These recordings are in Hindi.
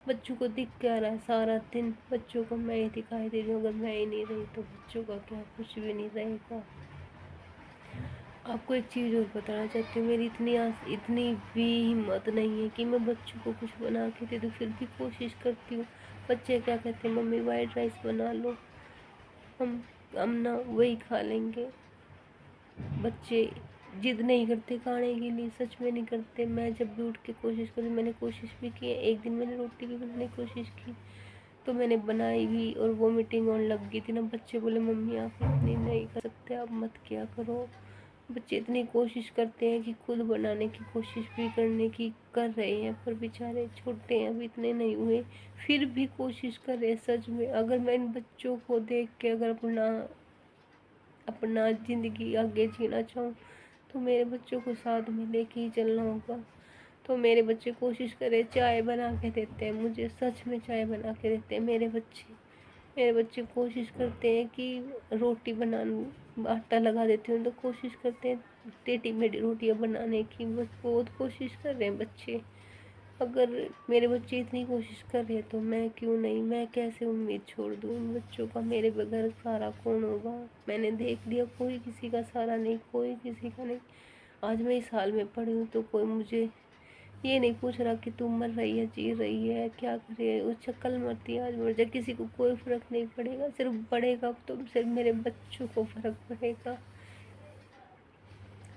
बच्चों को दिख क्या रहा है? सारा दिन बच्चों को मैं ही दिखाई दे रही हूँ। अगर मैं ही नहीं रही तो बच्चों का क्या? कुछ भी नहीं रहेगा। आपको एक चीज़ और बताना चाहती हूँ, मेरी इतनी भी हिम्मत नहीं है कि मैं बच्चों को कुछ बना के दे दूँ। फिर भी कोशिश करती हूँ। बच्चे क्या कहते हैं, मम्मी वाइट राइस बना लो, हम हम ना वही खा लेंगे। बच्चे जिद नहीं करते खाने के लिए, सच में नहीं करते। मैं जब भी उठ के कोशिश करी, मैंने कोशिश भी की है। एक दिन मैंने रोटी भी बनाने की कोशिश की तो मैंने बनाई भी और वोमिटिंग होने लग गई थी ना। बच्चे बोले मम्मी आप इतनी नहीं कर सकते, आप मत क्या करो। बच्चे इतनी कोशिश करते हैं कि खुद बनाने की कोशिश भी करने की कर रहे हैं, पर बेचारे छोटे हैं, अभी इतने नहीं हुए, फिर भी कोशिश कर रहे हैं। सच में अगर मैं इन बच्चों को देख के अगर अपना अपना ज़िंदगी आगे जीना चाहूँ तो मेरे बच्चों को साथ में लेके ही चलना होगा। तो मेरे बच्चे कोशिश करें, चाय बना के देते हैं मुझे, सच में चाय बना के देते हैं मेरे बच्चे कोशिश करते हैं कि रोटी बना आटा लगा देती हूँ तो कोशिश करते हैं टेढ़ी मेढ़ी रोटियाँ बनाने की। बस बहुत कोशिश कर रहे हैं बच्चे। अगर मेरे बच्चे इतनी कोशिश कर रहे हैं तो मैं क्यों नहीं? मैं कैसे उम्मीद छोड़ दूँ उन बच्चों का? मेरे बगैर सहारा कौन होगा? मैंने देख लिया कोई किसी का सहारा नहीं, कोई किसी का नहीं। आज मैं इस हाल में पड़ी हूँ तो कोई मुझे ये नहीं पूछ रहा कि तू मर रही है, जी रही है, क्या करे, उस कल मरती है आज मर जाए, किसी को कोई फर्क नहीं पड़ेगा। सिर्फ पड़ेगा तो सिर्फ मेरे बच्चों को फर्क पड़ेगा,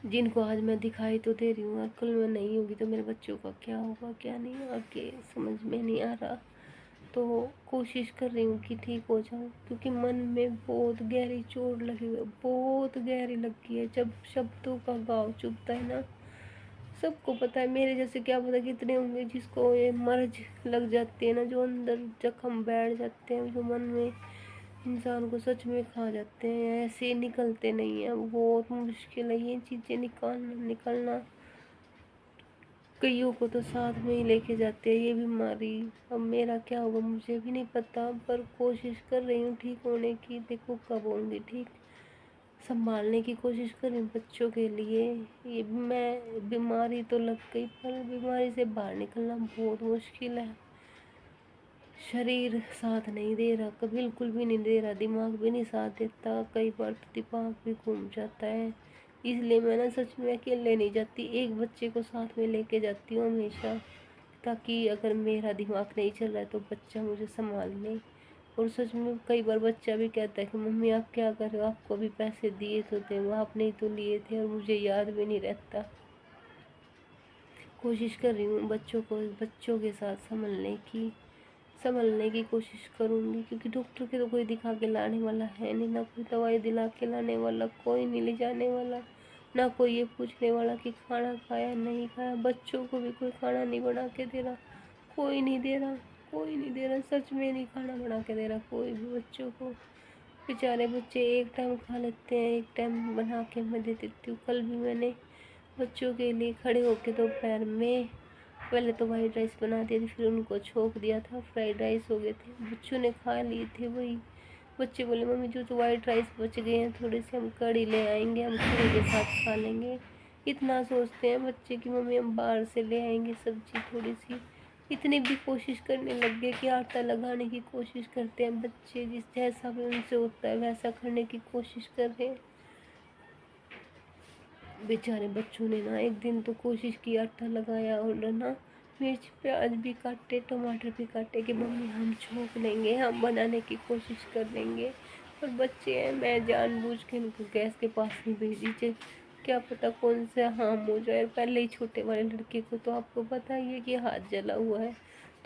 जिनको आज मैं दिखाई तो दे रही हूँ और कल मैं नहीं होगी तो मेरे बच्चों का क्या होगा क्या नहीं, आगे समझ में नहीं आ रहा। तो कोशिश कर रही हूँ कि ठीक हो जाऊँ, क्योंकि मन में बहुत गहरी चोट लगी हुई है, बहुत गहरी लगी है। जब शब्दों का घाव चुभता है ना, सबको पता है, मेरे जैसे क्या पता कितने होंगे जिसको ये मर्ज लग जाते हैं ना, जो अंदर जख्म बैठ जाते हैं, जो मन में इंसान को सच में खा जाते हैं, ऐसे निकलते नहीं है। बहुत मुश्किल है ये चीज़ें निकलना। कईयों को तो साथ में ही लेके जाते हैं ये बीमारी। अब मेरा क्या होगा मुझे भी नहीं पता, पर कोशिश कर रही हूँ ठीक होने की। देखो कब होंगी ठीक, संभालने की कोशिश कर रही हूँ बच्चों के लिए। ये मैं बीमारी तो लग गई, पर बीमारी से बाहर निकलना बहुत मुश्किल है। शरीर साथ नहीं दे रहा, बिल्कुल भी नहीं दे रहा, दिमाग भी नहीं साथ देता, कई बार तो दिमाग भी घूम जाता है। इसलिए मैं ना सच में अकेले नहीं जाती, एक बच्चे को साथ में लेके जाती हूँ हमेशा, ताकि अगर मेरा दिमाग नहीं चल रहा है तो बच्चा मुझे संभाल ले। और सच में कई बार बच्चा भी कहता है कि मम्मी आप क्या कर रहे हो, आपको अभी पैसे दिए तो थे, वो आपने ही तो लिए थे और मुझे याद भी नहीं रहता। कोशिश कर रही हूँ बच्चों के साथ संभलने की कोशिश करूँगी, क्योंकि डॉक्टर के तो कोई दिखा के लाने वाला है नहीं, ना कोई दवाई दिला के लाने वाला, कोई नहीं ले जाने वाला, ना कोई ये पूछने वाला कि खाना खाया नहीं खाया। बच्चों को भी कोई खाना नहीं बना के दे रहा, कोई नहीं दे रहा, कोई नहीं दे रहा, सच में नहीं खाना बना के दे रहा कोई भी बच्चों को। बेचारे बच्चे एक टाइम खा लेते हैं, एक टाइम बना के मैं दे देती हूँ। कल भी मैंने बच्चों के लिए खड़े होके दोपहर में पहले तो वाइट राइस बना दिया थी, फिर उनको छोक दिया था, फ्राइड राइस हो गए थे, बच्चों ने खा लिए थे वही। बच्चे बोले मम्मी जो तो वाइट राइस बच गए हैं थोड़े से, हम कढ़ी ले आएंगे, हम कढ़ी के साथ खा लेंगे। इतना सोचते हैं बच्चे कि मम्मी हम बाहर से ले आएंगे सब्जी थोड़ी सी। इतनी भी कोशिश करने लग गए कि आटा लगाने की कोशिश करते हैं बच्चे, जिस जैसा भी उनसे होता है वैसा करने की कोशिश कर रहे हैं। बेचारे बच्चों ने ना एक दिन तो कोशिश की, आटा लगाया और ना मिर्च प्याज भी काटे, टमाटर भी काटे कि मम्मी हम छोंक लेंगे, हम बनाने की कोशिश कर लेंगे। पर बच्चे हैं, मैं जानबूझ के उनको गैस के पास नहीं भेजी थी, क्या पता कौन सा हार्म हो जाए। पहले ही छोटे वाले लड़के को तो आपको पता ही है कि हाथ जला हुआ है।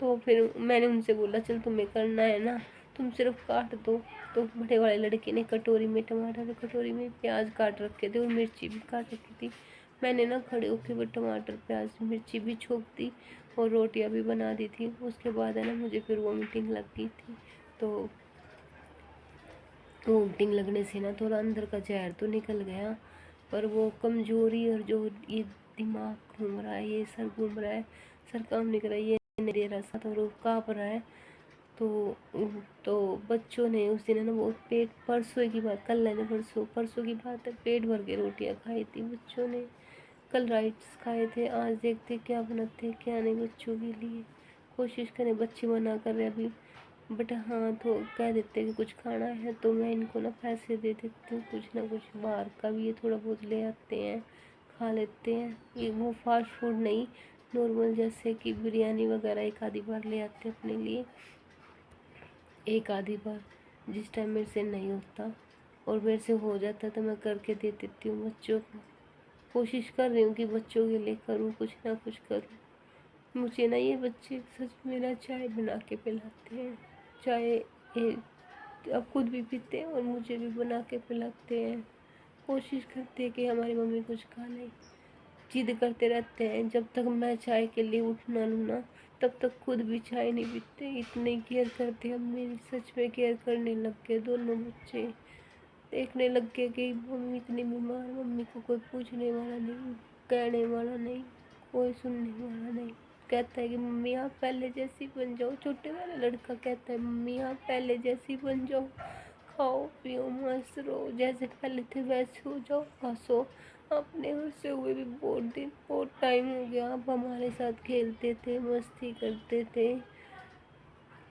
तो फिर मैंने उनसे बोला चल तुम्हें करना है ना, तुम सिर्फ काट दो। तो बड़े वाले लड़के ने कटोरी में टमाटर, कटोरी में प्याज काट रखे थे और मिर्ची भी काट रखी थी। मैंने ना खड़े होके वो टमाटर प्याज मिर्ची भी छोक दी और रोटियां भी बना दी थी। उसके बाद है ना मुझे फिर वोमिटिंग लग गई थी। तो वोमिटिंग लगने से ना थोड़ा अंदर का जहर तो निकल गया, पर वो कमजोरी और जो ये दिमाग घूम रहा है, ये सर घूम रहा है, सर काम नहीं कर रहा है, ये नहीं दे रहा साथ, और वो काँप रहा है। तो तो बच्चों ने उस दिन है ना वो पेट, परसों की बात, कल है ना परसों परसों की बात है, पेट भर के रोटियां खाई थी बच्चों ने। कल राइस खाए थे, आज देखते क्या बनाते हैं क्या नहीं बच्चों के लिए। कोशिश करें, बच्चे मना कर रहे हैं अभी, बट हाँ तो कह देते हैं कि कुछ खाना है तो मैं इनको ना पैसे दे देती हूँ, कुछ ना कुछ बाहर का भी ये थोड़ा बहुत ले आते हैं, खा लेते हैं। ये वो फास्ट फूड नहीं, नॉर्मल जैसे कि बिरयानी वगैरह एक आधी बार ले आते हैं अपने लिए, एक आधी बार, जिस टाइम मेरे से नहीं होता और मेरे से हो जाता तो मैं करके दे देती हूँ बच्चों को। कोशिश कर रही हूँ कि बच्चों के लिए करूँ, कुछ ना कुछ करूँ। मुझे ना ये बच्चे सच में ना चाय बना के पिलाते हैं, चाय अब खुद भी पीते हैं और मुझे भी बना के पिलाते हैं। कोशिश करते हैं कि हमारी मम्मी कुछ खा ले, जिद करते रहते हैं। जब तक मैं चाय के लिए उठ ना लूँ ना, तब तक खुद भी चाय नहीं पीते। इतनी केयर करते हैं, मेरी सच में केयर करने लग गए दोनों बच्चे। देखने लग गए कि मम्मी इतनी बीमार, मम्मी को कोई पूछने वाला नहीं, कहने वाला नहीं, कोई सुनने वाला नहीं। कहता है कि मम्मी आप पहले जैसी बन जाओ, छोटे वाला लड़का कहता है मम्मी आप पहले जैसी बन जाओ, खाओ पियो मस्त रहो, जैसे पहले थे वैसे हो जाओ, हंसो। अपने घर से हुए भी बहुत दिन, बहुत टाइम हो गया, आप हमारे साथ खेलते थे, मस्ती करते थे।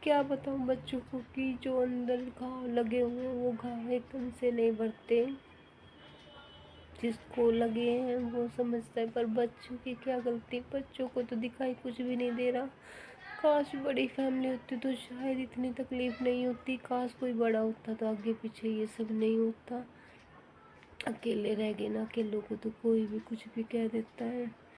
क्या बताऊँ बच्चों को कि जो अंदर घाव लगे हुए हैं वो घाव एकदम से नहीं भरते, जिसको लगे हैं वो समझता है। पर बच्चों की क्या गलती, बच्चों को तो दिखाई कुछ भी नहीं दे रहा। काश बड़ी फैमिली होती तो शायद इतनी तकलीफ नहीं होती, काश कोई बड़ा होता तो आगे पीछे ये सब नहीं होता। अकेले रह गए ना, अकेलों को तो कोई भी कुछ भी कह देता है।